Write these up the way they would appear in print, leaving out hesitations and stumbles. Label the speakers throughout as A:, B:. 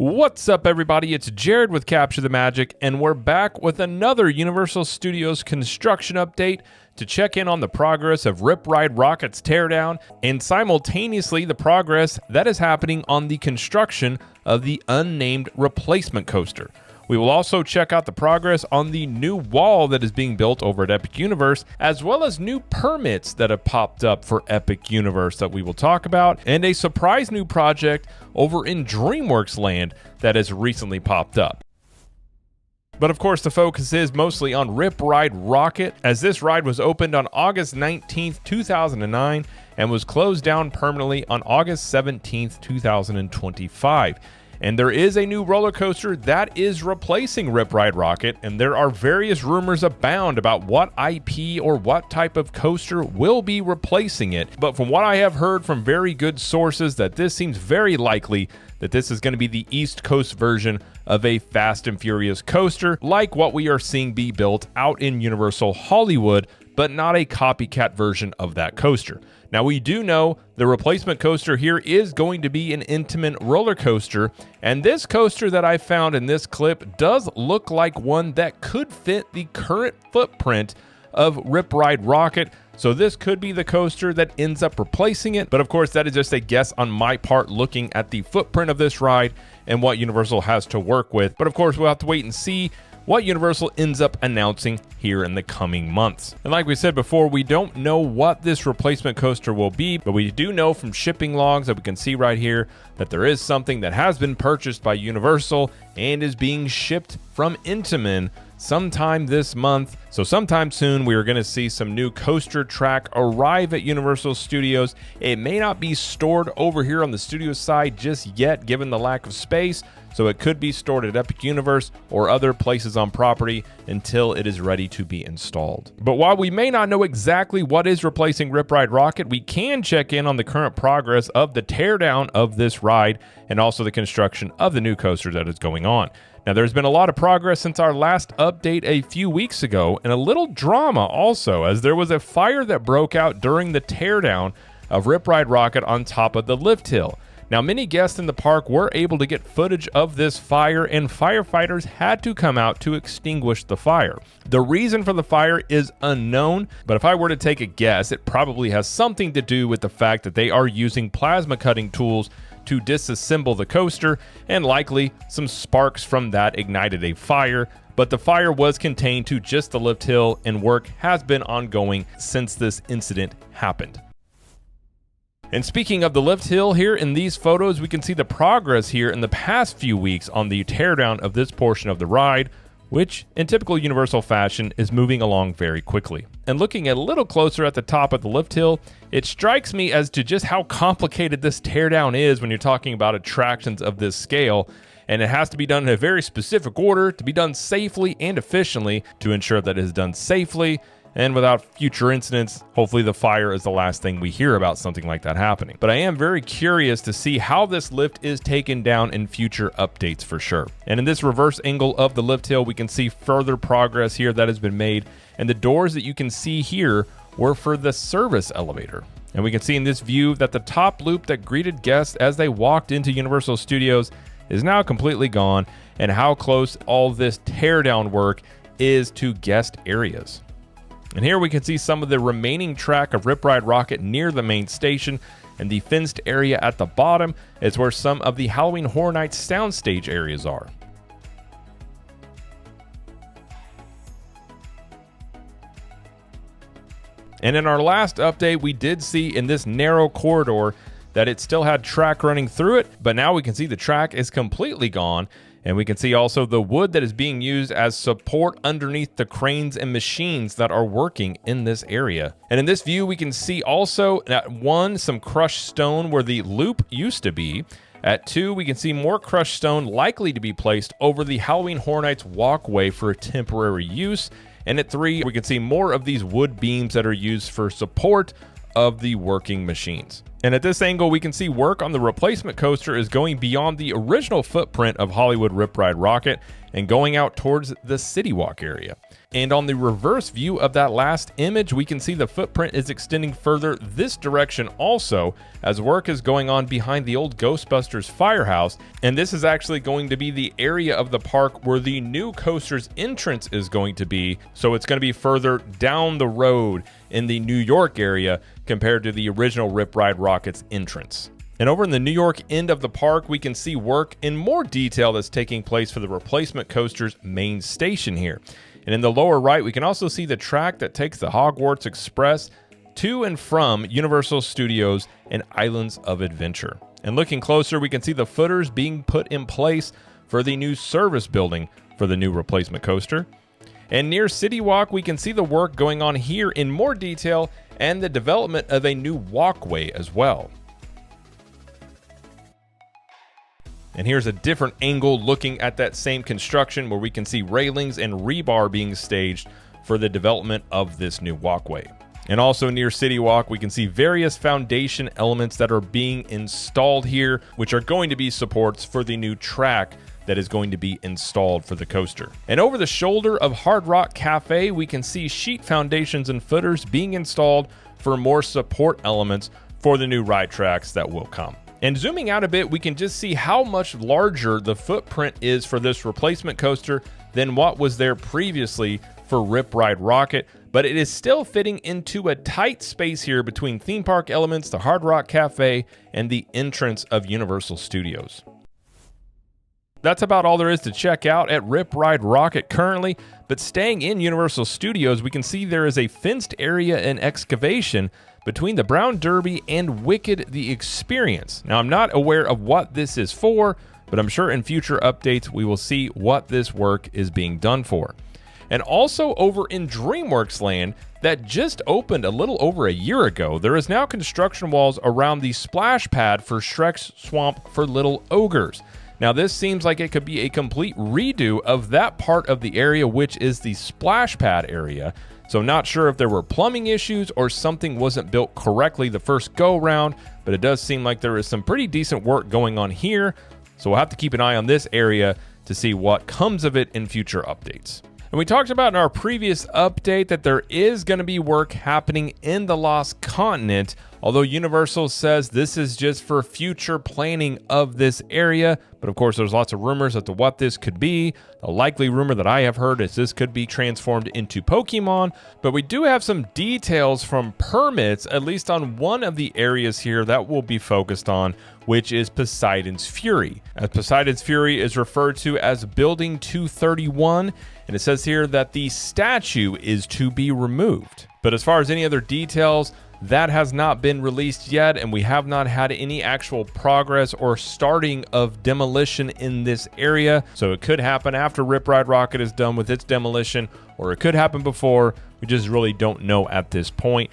A: What's up, everybody? It's Jared with Capture the Magic, and we're back with another Universal Studios construction update to check in on the progress of Rip Ride Rockit's teardown and simultaneously the progress that is happening on the construction of the unnamed replacement coaster. We will also check out the progress on the new wall that is being built over at Epic Universe, as well as new permits that have popped up for Epic Universe that we will talk about, and a surprise new project over in DreamWorks Land that has recently popped up. But of course, the focus is mostly on Rip Ride Rockit, as this ride was opened on August 19th, 2009, and was closed down permanently on August 17th, 2025. And there is a new roller coaster that is replacing Rip Ride Rockit, and there are various rumors abound about what IP or what type of coaster will be replacing it. But from what I have heard from very good sources, that this seems very likely that this is going to be the East Coast version of a Fast and Furious coaster, like what we are seeing be built out in Universal Hollywood, but not a copycat version of that coaster. Now, we do know the replacement coaster here is going to be an Intamin roller coaster, and this coaster that I found in this clip does look like one that could fit the current footprint of Rip Ride Rockit. So this could be the coaster that ends up replacing it. But of course, that is just a guess on my part looking at the footprint of this ride and what Universal has to work with. But of course, we'll have to wait and see what Universal ends up announcing here in the coming months. And like we said before, we don't know what this replacement coaster will be, but we do know from shipping logs that we can see right here that there is something that has been purchased by Universal and is being shipped from Intamin sometime this month. So sometime soon we are going to see some new coaster track arrive at Universal Studios. It may not be stored over here on the studio side just yet given the lack of space, so it could be stored at Epic Universe or other places on property until it is ready to be installed. But while we may not know exactly what is replacing Rip Ride Rockit, we can check in on the current progress of the teardown of this ride and also the construction of the new coaster that is going on. Now, there's been a lot of progress since our last update a few weeks ago, and a little drama also, as there was a fire that broke out during the teardown of Rip Ride Rockit on top of the lift hill. Now, many guests in the park were able to get footage of this fire, and firefighters had to come out to extinguish the fire. The reason for the fire is unknown, but if I were to take a guess, it probably has something to do with the fact that they are using plasma cutting tools to disassemble the coaster, and likely some sparks from that ignited a fire. But the fire was contained to just the lift hill, and work has been ongoing since this incident happened. And speaking of the lift hill, here in these photos, we can see the progress here in the past few weeks on the teardown of this portion of the ride, which in typical Universal fashion is moving along very quickly. And looking a little closer at the top of the lift hill, it strikes me as to just how complicated this teardown is when you're talking about attractions of this scale. And it has to be done in a very specific order to be done safely and efficiently to ensure that it is done safely and without future incidents. Hopefully the fire is the last thing we hear about something like that happening. But I am very curious to see how this lift is taken down in future updates for sure. And in this reverse angle of the lift hill, we can see further progress here that has been made. And the doors that you can see here were for the service elevator. And we can see in this view that the top loop that greeted guests as they walked into Universal Studios is now completely gone, and how close all this teardown work is to guest areas. And here we can see some of the remaining track of Rip Ride Rockit near the main station, and the fenced area at the bottom is where some of the Halloween Horror Nights soundstage areas are. And in our last update, we did see in this narrow corridor that it still had track running through it, but now we can see the track is completely gone. And we can see also the wood that is being used as support underneath the cranes and machines that are working in this area. And in this view, we can see also at 1, some crushed stone where the loop used to be. At 2, we can see more crushed stone likely to be placed over the Halloween Horror Nights walkway for temporary use. And at 3, we can see more of these wood beams that are used for support of the working machines. And at this angle, we can see work on the replacement coaster is going beyond the original footprint of Hollywood Rip Ride Rockit and going out towards the City Walk area. And on the reverse view of that last image, we can see the footprint is extending further this direction also, as work is going on behind the old Ghostbusters firehouse. And this is actually going to be the area of the park where the new coaster's entrance is going to be. So it's going to be further down the road in the New York area compared to the original Rip Ride Rockit's entrance. And over in the New York end of the park, we can see work in more detail that's taking place for the replacement coaster's main station here. And in the lower right, we can also see the track that takes the Hogwarts Express to and from Universal Studios and Islands of Adventure. And looking closer, we can see the footers being put in place for the new service building for the new replacement coaster. And near City Walk, we can see the work going on here in more detail and the development of a new walkway as well. And here's a different angle looking at that same construction where we can see railings and rebar being staged for the development of this new walkway. And also near City Walk, we can see various foundation elements that are being installed here, which are going to be supports for the new track that is going to be installed for the coaster. And over the shoulder of Hard Rock Cafe, we can see sheet foundations and footers being installed for more support elements for the new ride tracks that will come. And zooming out a bit, we can just see how much larger the footprint is for this replacement coaster than what was there previously for Rip Ride Rockit, but it is still fitting into a tight space here between theme park elements, the Hard Rock Cafe, and the entrance of Universal Studios. That's about all there is to check out at Rip Ride Rockit currently, but staying in Universal Studios, we can see there is a fenced area and excavation between the Brown Derby and Wicked the Experience. Now, I'm not aware of what this is for, but I'm sure in future updates we will see what this work is being done for. And also over in DreamWorks Land, that just opened a little over a year ago, there is now construction walls around the splash pad for Shrek's Swamp for Little Ogres. Now, this seems like it could be a complete redo of that part of the area, which is the splash pad area. So not sure if there were plumbing issues or something wasn't built correctly the first go round, but it does seem like there is some pretty decent work going on here. So we'll have to keep an eye on this area to see what comes of it in future updates. And we talked about in our previous update that there is going to be work happening in the Lost Continent, although Universal says this is just for future planning of this area. But of course, there's lots of rumors as to what this could be. The likely rumor that I have heard is this could be transformed into Pokemon, but we do have some details from permits, at least on one of the areas here that we'll be focused on, which is Poseidon's Fury. As Poseidon's Fury is referred to as Building 231, and it says here that the statue is to be removed. But as far as any other details, that has not been released yet, and we have not had any actual progress or starting of demolition in this area. So it could happen after Rip Ride Rockit is done with its demolition, or it could happen before. We just really don't know at this point.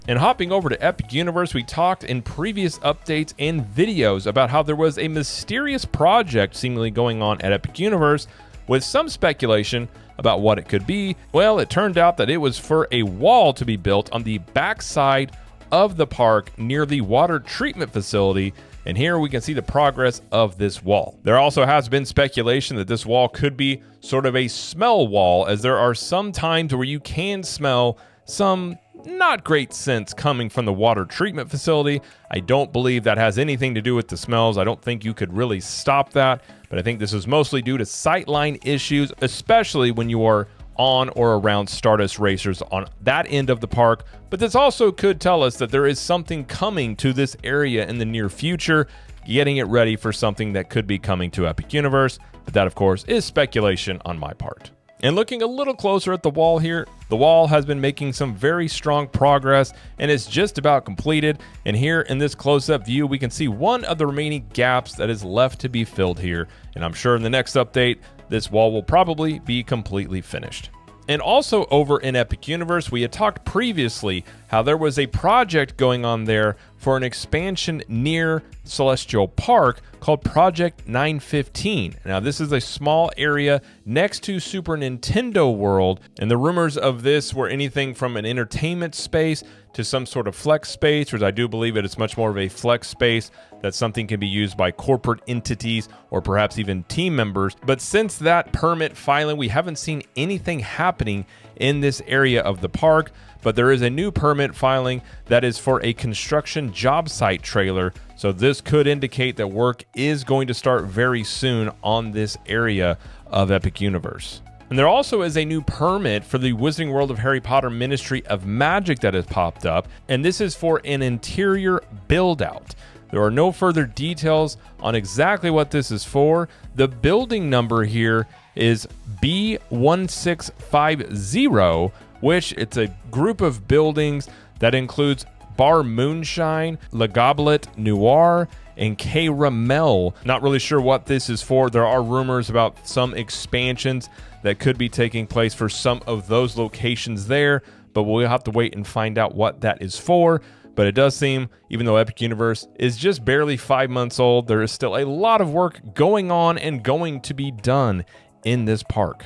A: And hopping over to Epic Universe, we talked in previous updates and videos about how there was a mysterious project seemingly going on at Epic Universe, with some speculation about what it could be. Well, it turned out that it was for a wall to be built on the backside of the park near the water treatment facility, and here we can see the progress of this wall. There also has been speculation that this wall could be sort of a smell wall, as there are some times where you can smell some not great scents coming from the water treatment facility. I don't believe that has anything to do with the smells. I don't think you could really stop that, but I think this is mostly due to sightline issues, especially when you are on or around Stardust Racers on that end of the park. But this also could tell us that there is something coming to this area in the near future, getting it ready for something that could be coming to Epic Universe. But that, of course, is speculation on my part. And looking a little closer at the wall here, the wall has been making some very strong progress and is just about completed. And here in this close-up view, we can see one of the remaining gaps that is left to be filled here. And I'm sure in the next update, this wall will probably be completely finished. And also over in Epic Universe, we had talked previously how there was a project going on there for an expansion near Celestial Park called Project 915. Now, this is a small area next to Super Nintendo World, and the rumors of this were anything from an entertainment space to some sort of flex space, whereas I do believe that it's much more of a flex space, that something can be used by corporate entities or perhaps even team members. But since that permit filing, we haven't seen anything happening in this area of the park, but there is a new permit filing that is for a construction job site trailer. So this could indicate that work is going to start very soon on this area of Epic Universe. And there also is a new permit for the Wizarding World of Harry Potter Ministry of Magic that has popped up, and this is for an interior build-out. There are no further details on exactly what this is for. The building number here is B1650, which it's a group of buildings that includes Bar Moonshine, Le Goblet Noir, and Caramel. Not really sure what this is for. There are rumors about some expansions that could be taking place for some of those locations there, but we'll have to wait and find out what that is for. But it does seem, even though Epic Universe is just barely 5 months old, there is still a lot of work going on and going to be done in this park.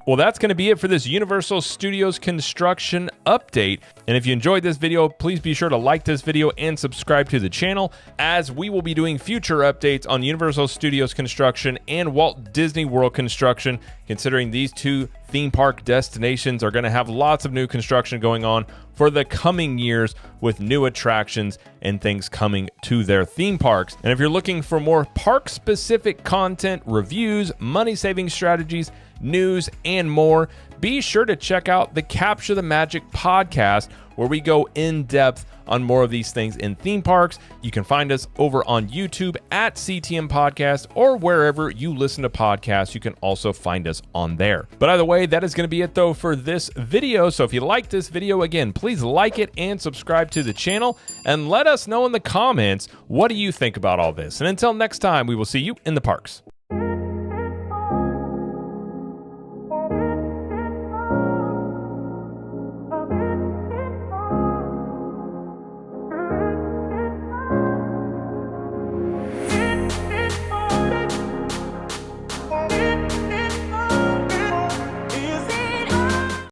A: Well, that's going to be it for this Universal Studios construction update. And if you enjoyed this video, please be sure to like this video and subscribe to the channel, as we will be doing future updates on Universal Studios construction and Walt Disney World construction, considering these two theme park destinations are going to have lots of new construction going on for the coming years, with new attractions and things coming to their theme parks. And if you're looking for more park-specific content, reviews, money-saving strategies, news, and more, be sure to check out the Capture the Magic podcast, where we go in depth on more of these things in theme parks. You can find us over on YouTube at CTM Podcast, or wherever you listen to podcasts, you can also find us on there. But either way, that is going to be it though for this video. So if you like this video, again, please like it and subscribe to the channel, and let us know in the comments, what do you think about all this? And until next time, we will see you in the parks.